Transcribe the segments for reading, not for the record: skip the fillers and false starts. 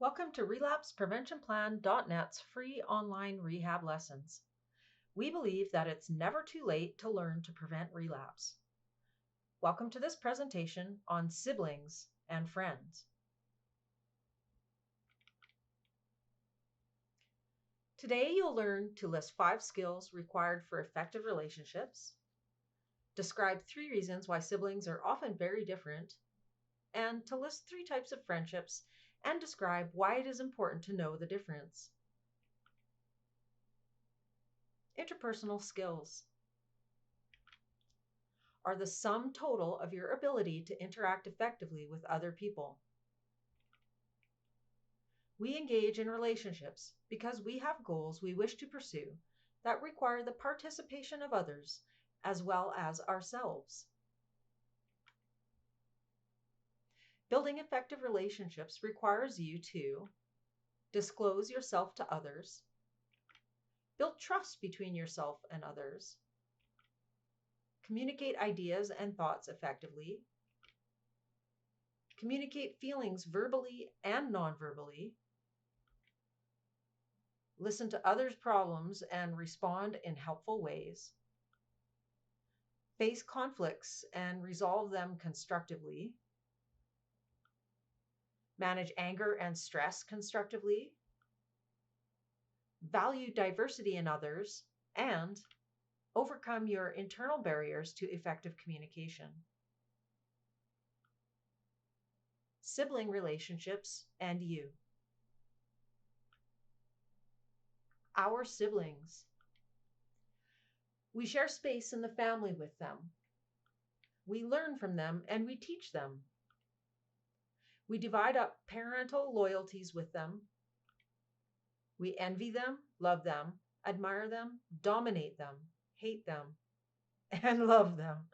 Welcome to RelapsePreventionPlan.net's free online rehab lessons. We believe that it's never too late to learn to prevent relapse. Welcome to this presentation on siblings and friends. Today you'll learn to list 5 skills required for effective relationships, describe 3 reasons why siblings are often very different, and to list 3 types of friendships and describe why it is important to know the difference. Interpersonal skills are the sum total of your ability to interact effectively with other people. We engage in relationships because we have goals we wish to pursue that require the participation of others as well as ourselves. Building effective relationships requires you to disclose yourself to others, build trust between yourself and others, communicate ideas and thoughts effectively, communicate feelings verbally and non-verbally, listen to others' problems and respond in helpful ways, face conflicts and resolve them constructively, manage anger and stress constructively, value diversity in others, and overcome your internal barriers to effective communication. Sibling relationships and you. Our siblings. We share space in the family with them. We learn from them and we teach them. We divide up parental loyalties with them. We envy them, love them, admire them, dominate them, hate them, and love them.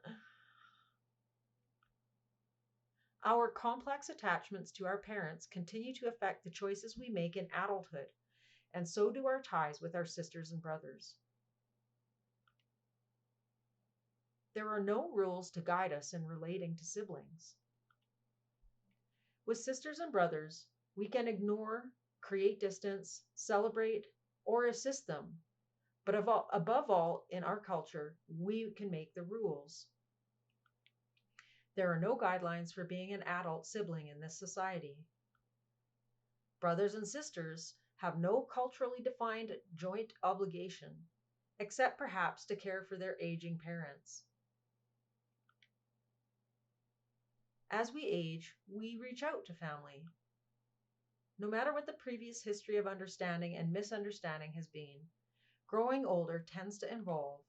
Our complex attachments to our parents continue to affect the choices we make in adulthood, and so do our ties with our sisters and brothers. There are no rules to guide us in relating to siblings. With sisters and brothers, we can ignore, create distance, celebrate, or assist them. But above all, in our culture, we can make the rules. There are no guidelines for being an adult sibling in this society. Brothers and sisters have no culturally defined joint obligation, except perhaps to care for their aging parents. As we age, we reach out to family. No matter what the previous history of understanding and misunderstanding has been, growing older tends to involve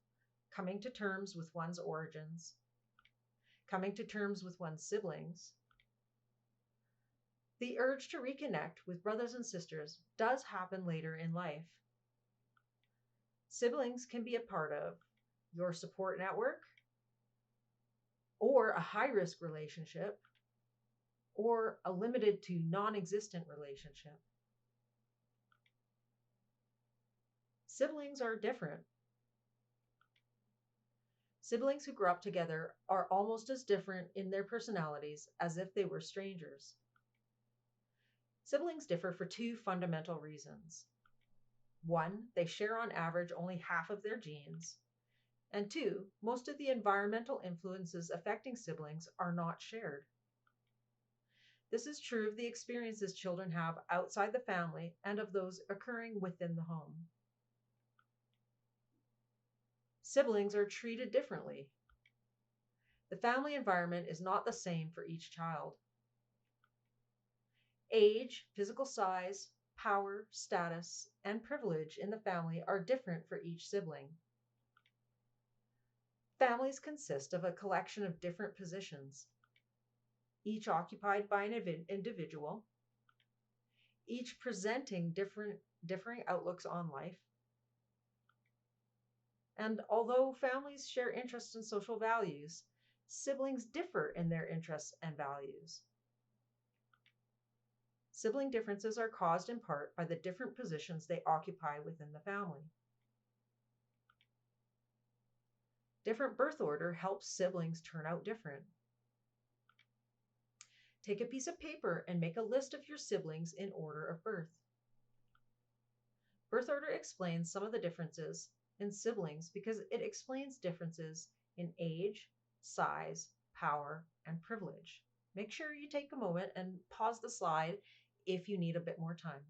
coming to terms with one's origins, coming to terms with one's siblings. The urge to reconnect with brothers and sisters does happen later in life. Siblings can be a part of your support network, or a high-risk relationship, or a limited to non-existent relationship. Siblings are different. Siblings who grow up together are almost as different in their personalities as if they were strangers. Siblings differ for 2 fundamental reasons. 1, they share on average only half of their genes. And 2, most of the environmental influences affecting siblings are not shared. This is true of the experiences children have outside the family and of those occurring within the home. Siblings are treated differently. The family environment is not the same for each child. Age, physical size, power, status, and privilege in the family are different for each sibling. Families consist of a collection of different positions, each occupied by an individual, each presenting differing outlooks on life. And although families share interests and social values, siblings differ in their interests and values. Sibling differences are caused in part by the different positions they occupy within the family. Different birth order helps siblings turn out different. Take a piece of paper and make a list of your siblings in order of birth. Birth order explains some of the differences in siblings because it explains differences in age, size, power, and privilege. Make sure you take a moment and pause the slide if you need a bit more time.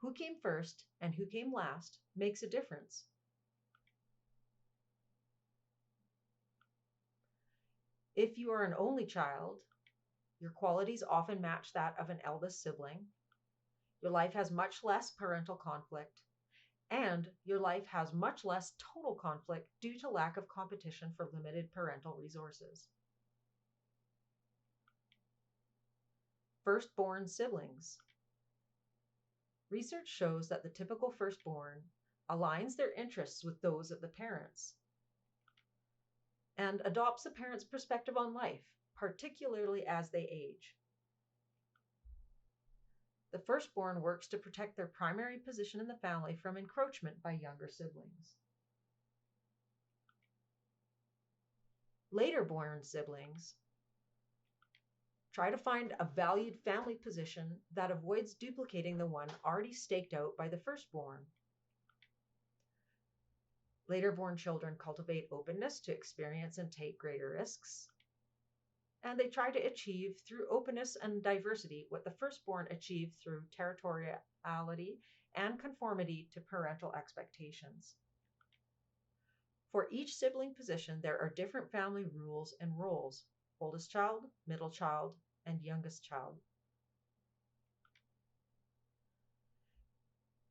Who came first and who came last makes a difference. If you are an only child, your qualities often match that of an eldest sibling. Your life has much less parental conflict, and your life has much less total conflict due to lack of competition for limited parental resources. Firstborn siblings. Research shows that the typical firstborn aligns their interests with those of the parents and adopts the parents' perspective on life, particularly as they age. The firstborn works to protect their primary position in the family from encroachment by younger siblings. Later born siblings try to find a valued family position that avoids duplicating the one already staked out by the firstborn. Later born children cultivate openness to experience and take greater risks. And they try to achieve through openness and diversity what the firstborn achieved through territoriality and conformity to parental expectations. For each sibling position, there are different family rules and roles: oldest child, middle child, and youngest child.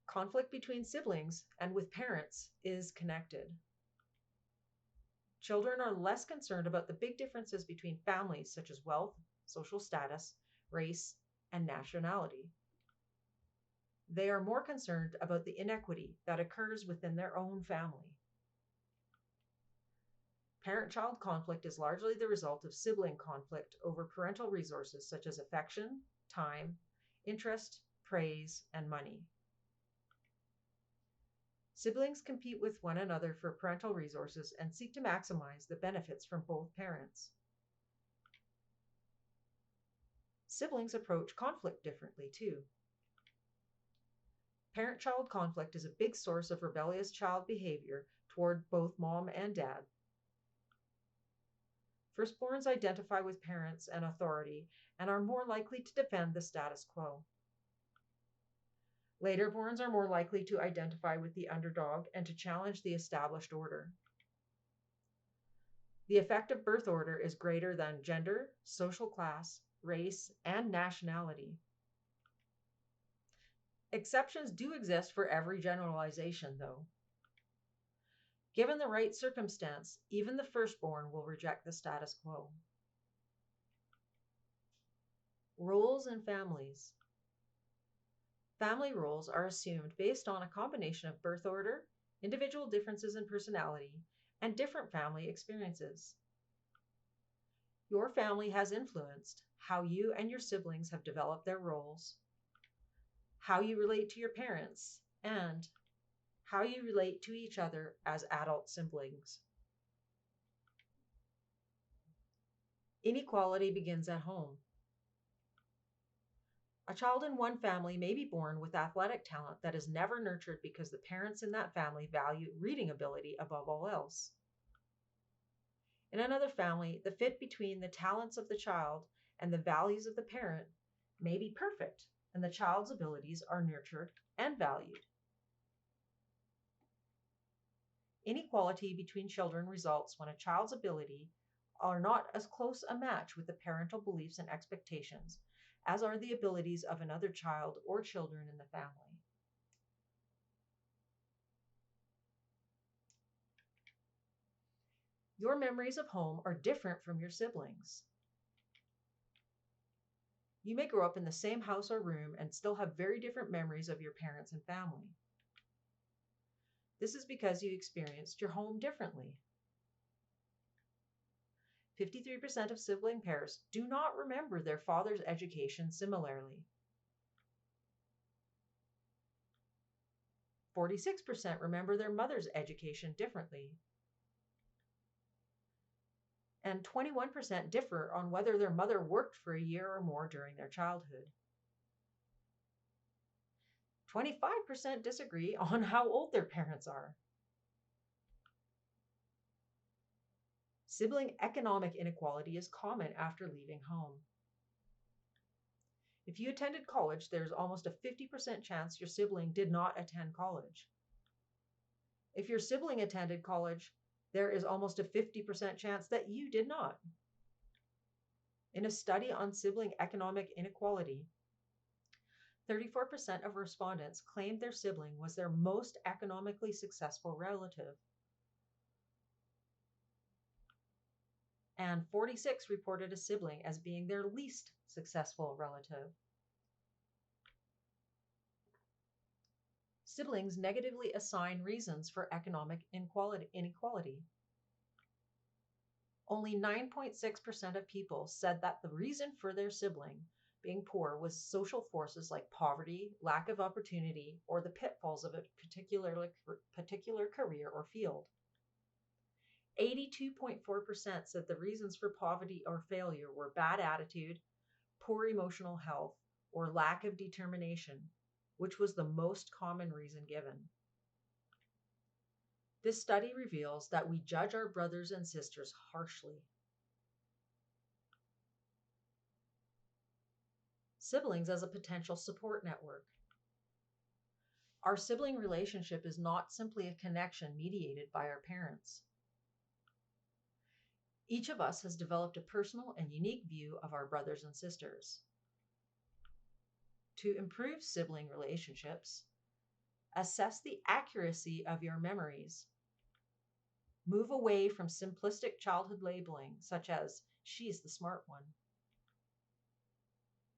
Conflict between siblings and with parents is connected. Children are less concerned about the big differences between families, such as wealth, social status, race, and nationality. They are more concerned about the inequity that occurs within their own family. Parent-child conflict is largely the result of sibling conflict over parental resources such as affection, time, interest, praise, and money. Siblings compete with one another for parental resources and seek to maximize the benefits from both parents. Siblings approach conflict differently too. Parent-child conflict is a big source of rebellious child behavior toward both mom and dad. Firstborns identify with parents and authority and are more likely to defend the status quo. Laterborns are more likely to identify with the underdog and to challenge the established order. The effect of birth order is greater than gender, social class, race, and nationality. Exceptions do exist for every generalization, though. Given the right circumstance, even the firstborn will reject the status quo. Roles in families. Family roles are assumed based on a combination of birth order, individual differences in personality, and different family experiences. Your family has influenced how you and your siblings have developed their roles, how you relate to your parents, and how you relate to each other as adult siblings. Inequality begins at home. A child in one family may be born with athletic talent that is never nurtured because the parents in that family value reading ability above all else. In another family, the fit between the talents of the child and the values of the parent may be perfect, and the child's abilities are nurtured and valued. Inequality between children results when a child's ability are not as close a match with the parental beliefs and expectations as are the abilities of another child or children in the family. Your memories of home are different from your siblings. You may grow up in the same house or room and still have very different memories of your parents and family. This is because you experienced your home differently. 53% of sibling pairs do not remember their father's education similarly. 46% remember their mother's education differently. and 21% differ on whether their mother worked for a year or more during their childhood. 25% disagree on how old their parents are. Sibling economic inequality is common after leaving home. If you attended college, there's almost a 50% chance your sibling did not attend college. If your sibling attended college, there is almost a 50% chance that you did not. In a study on sibling economic inequality, 34% of respondents claimed their sibling was their most economically successful relative, and 46% reported a sibling as being their least successful relative. Siblings negatively assign reasons for economic inequality. Only 9.6% of people said that the reason for their sibling being poor was social forces like poverty, lack of opportunity, or the pitfalls of a particular career or field. 82.4% said the reasons for poverty or failure were bad attitude, poor emotional health, or lack of determination, which was the most common reason given. This study reveals that we judge our brothers and sisters harshly. Siblings as a potential support network. Our sibling relationship is not simply a connection mediated by our parents. Each of us has developed a personal and unique view of our brothers and sisters. To improve sibling relationships, assess the accuracy of your memories. Move away from simplistic childhood labeling, such as, she's the smart one.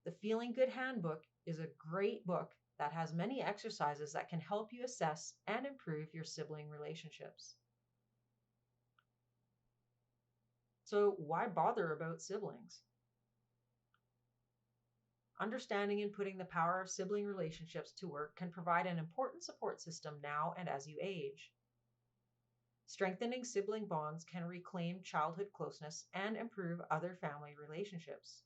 The Feeling Good Handbook is a great book that has many exercises that can help you assess and improve your sibling relationships. So why bother about siblings? Understanding and putting the power of sibling relationships to work can provide an important support system now and as you age. Strengthening sibling bonds can reclaim childhood closeness and improve other family relationships.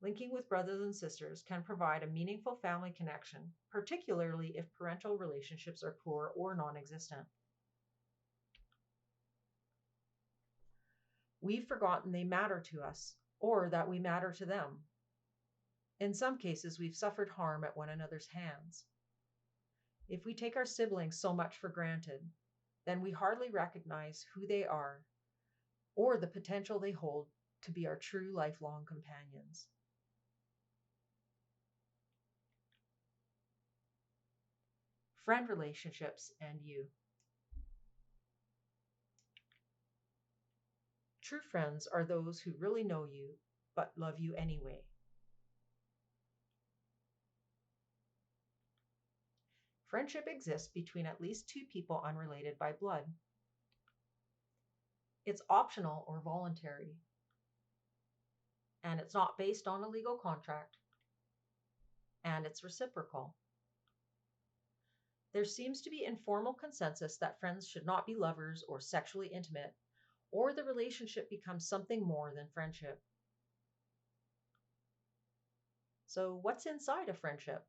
Linking with brothers and sisters can provide a meaningful family connection, particularly if parental relationships are poor or non-existent. We've forgotten they matter to us, or that we matter to them. In some cases, we've suffered harm at one another's hands. If we take our siblings so much for granted, then we hardly recognize who they are or the potential they hold to be our true lifelong companions. Friend relationships and you. True friends are those who really know you but love you anyway. Friendship exists between at least two people unrelated by blood. It's optional or voluntary, and it's not based on a legal contract, and it's reciprocal. There seems to be informal consensus that friends should not be lovers or sexually intimate, or the relationship becomes something more than friendship. So, what's inside a friendship?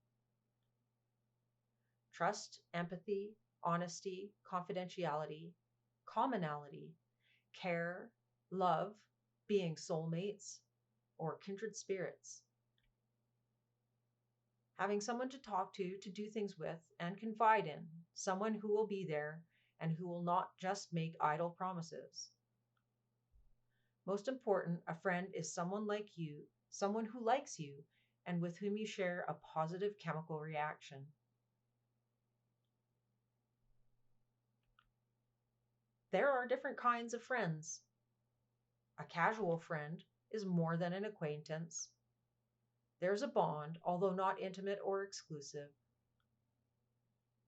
Trust, empathy, honesty, confidentiality, commonality, care, love, being soulmates, or kindred spirits. Having someone to talk to do things with, and confide in, someone who will be there and who will not just make idle promises. Most important, a friend is someone like you, someone who likes you, and with whom you share a positive chemical reaction. There are different kinds of friends. A casual friend is more than an acquaintance. There's a bond, although not intimate or exclusive.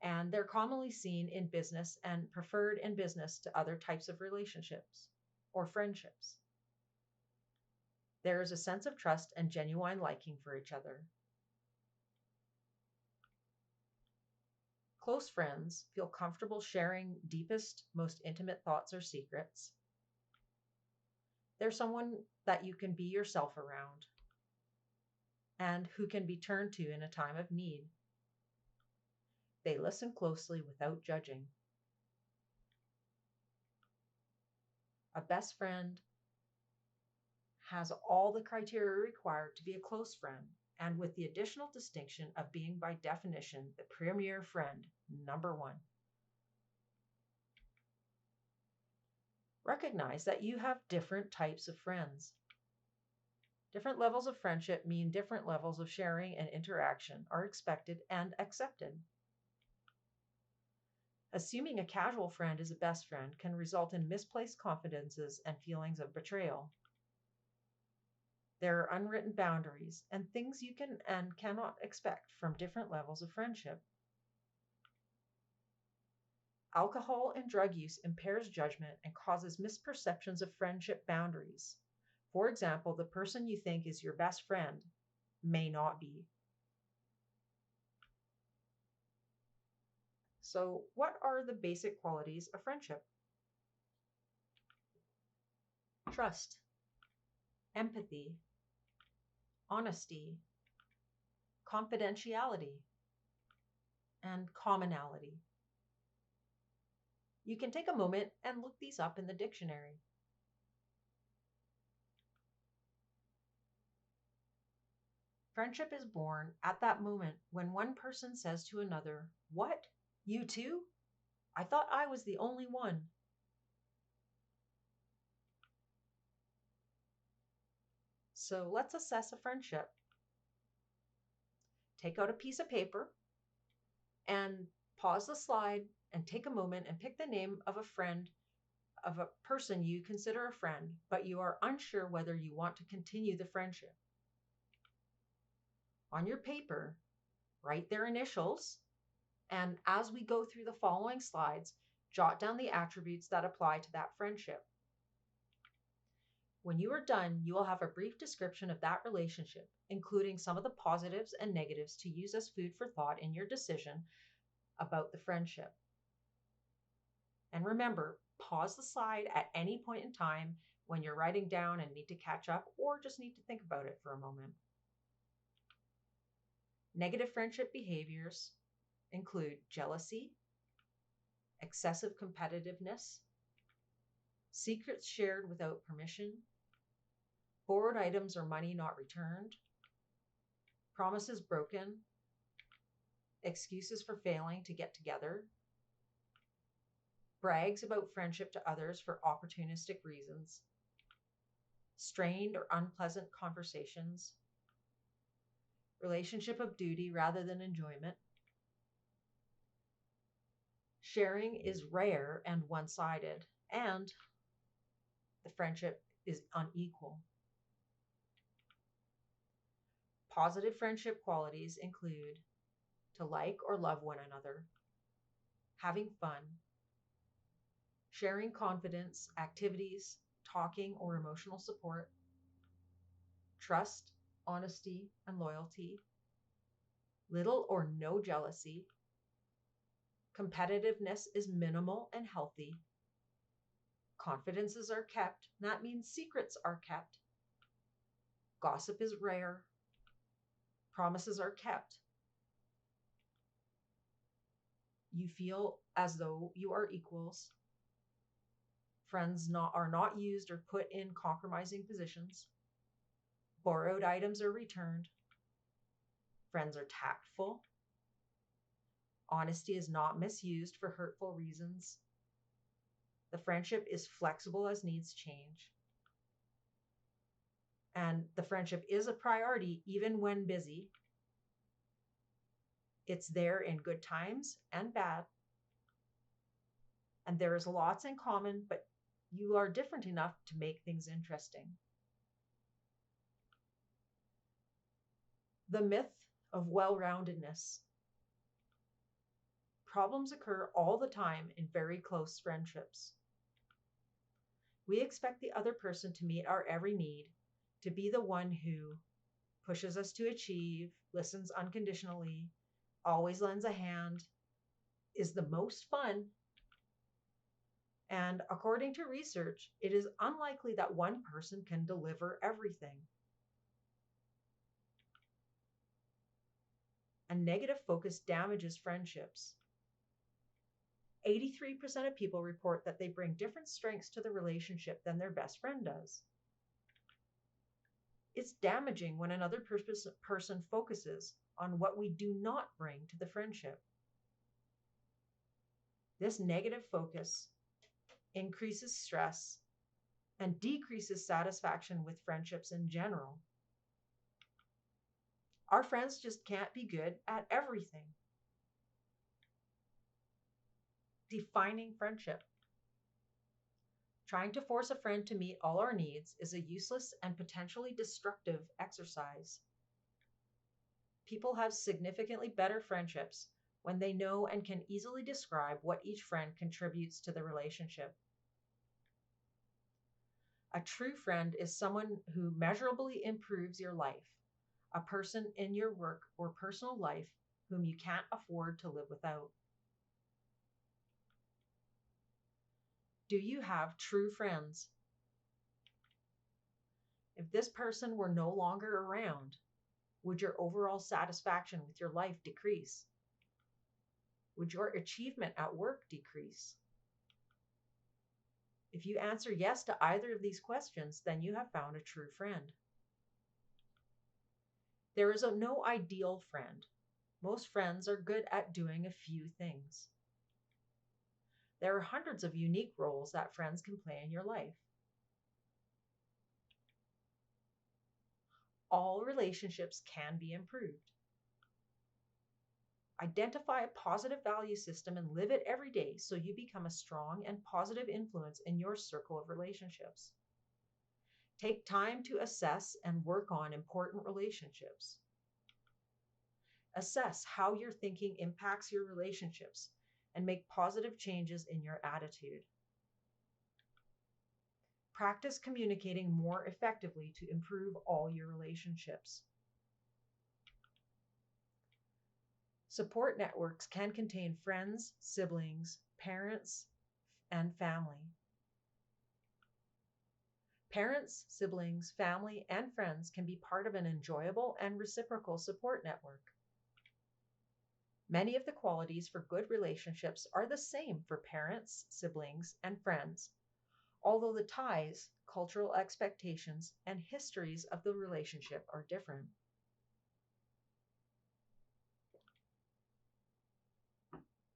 And they're commonly seen in business and preferred in business to other types of relationships or friendships. There is a sense of trust and genuine liking for each other. Close friends feel comfortable sharing deepest, most intimate thoughts or secrets. They're someone that you can be yourself around and who can be turned to in a time of need. They listen closely without judging. A best friend has all the criteria required to be a close friend, and with the additional distinction of being by definition the premier friend, number one. Recognize that you have different types of friends. Different levels of friendship mean different levels of sharing and interaction are expected and accepted. Assuming a casual friend is a best friend can result in misplaced confidences and feelings of betrayal. There are unwritten boundaries and things you can and cannot expect from different levels of friendship. Alcohol and drug use impairs judgment and causes misperceptions of friendship boundaries. For example, the person you think is your best friend may not be. So, what are the basic qualities of friendship? Trust, empathy, honesty, confidentiality, and commonality. You can take a moment and look these up in the dictionary. Friendship is born at that moment when one person says to another, "What? You too? I thought I was the only one." So let's assess a friendship. Take out a piece of paper and pause the slide and take a moment and pick the name of a friend, of a person you consider a friend, but you are unsure whether you want to continue the friendship. On your paper, write their initials, and as we go through the following slides, jot down the attributes that apply to that friendship. When you are done, you will have a brief description of that relationship, including some of the positives and negatives to use as food for thought in your decision about the friendship. And remember, pause the slide at any point in time when you're writing down and need to catch up or just need to think about it for a moment. Negative friendship behaviors include jealousy, excessive competitiveness, secrets shared without permission, borrowed items or money not returned, promises broken, excuses for failing to get together, brags about friendship to others for opportunistic reasons, strained or unpleasant conversations, relationship of duty rather than enjoyment. Sharing is rare and one-sided, and the friendship is unequal. Positive friendship qualities include to like or love one another, having fun, sharing confidence, activities, talking or emotional support, trust, honesty, and loyalty, little or no jealousy, competitiveness is minimal and healthy, confidences are kept, that means secrets are kept, gossip is rare, promises are kept, you feel as though you are equals, friends are not used or put in compromising positions, borrowed items are returned, friends are tactful, honesty is not misused for hurtful reasons, the friendship is flexible as needs change, and the friendship is a priority even when busy. It's there in good times and bad, and there is lots in common, but you are different enough to make things interesting. The myth of well-roundedness. Problems occur all the time in very close friendships. We expect the other person to meet our every need, to be the one who pushes us to achieve, listens unconditionally, always lends a hand, is the most fun, And according to research, it is unlikely that one person can deliver everything. And negative focus damages friendships. 83% of people report that they bring different strengths to the relationship than their best friend does. It's damaging when another person focuses on what we do not bring to the friendship. This negative focus increases stress and decreases satisfaction with friendships in general. Our friends just can't be good at everything. Defining friendship. Trying to force a friend to meet all our needs is a useless and potentially destructive exercise. People have significantly better friendships when they know and can easily describe what each friend contributes to the relationship. A true friend is someone who measurably improves your life, a person in your work or personal life whom you can't afford to live without. Do you have true friends? If this person were no longer around, would your overall satisfaction with your life decrease? Would your achievement at work decrease? If you answer yes to either of these questions, then you have found a true friend. There is no ideal friend. Most friends are good at doing a few things. There are hundreds of unique roles that friends can play in your life. All relationships can be improved. Identify a positive value system and live it every day so you become a strong and positive influence in your circle of relationships. Take time to assess and work on important relationships. Assess how your thinking impacts your relationships and make positive changes in your attitude. Practice communicating more effectively to improve all your relationships. Support networks can contain friends, siblings, parents, and family. Parents, siblings, family, and friends can be part of an enjoyable and reciprocal support network. Many of the qualities for good relationships are the same for parents, siblings, and friends, although the ties, cultural expectations, and histories of the relationship are different.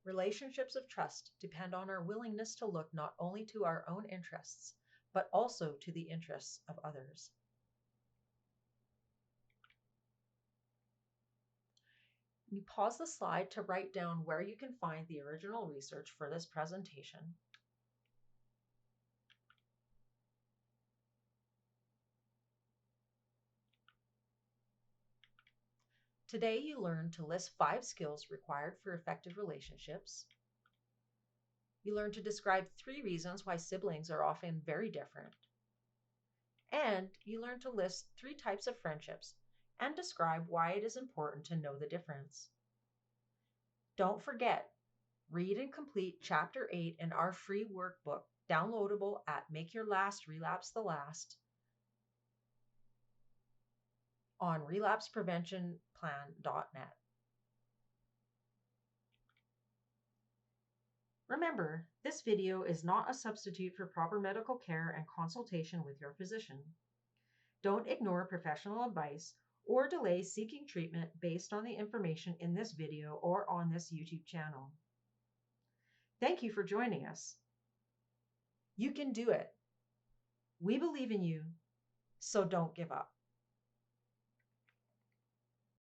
Relationships of trust depend on our willingness to look not only to our own interests, but also to the interests of others. You pause the slide to write down where you can find the original research for this presentation. Today, you learned to list 5 skills required for effective relationships. You learned to describe 3 reasons why siblings are often very different. And you learned to list 3 types of friendships and describe why it is important to know the difference. Don't forget, read and complete Chapter 8 in our free workbook, downloadable at Make Your Last Relapse the Last on relapsepreventionplan.net. Remember, this video is not a substitute for proper medical care and consultation with your physician. Don't ignore professional advice or delay seeking treatment based on the information in this video or on this YouTube channel. Thank you for joining us. You can do it. We believe in you, so don't give up.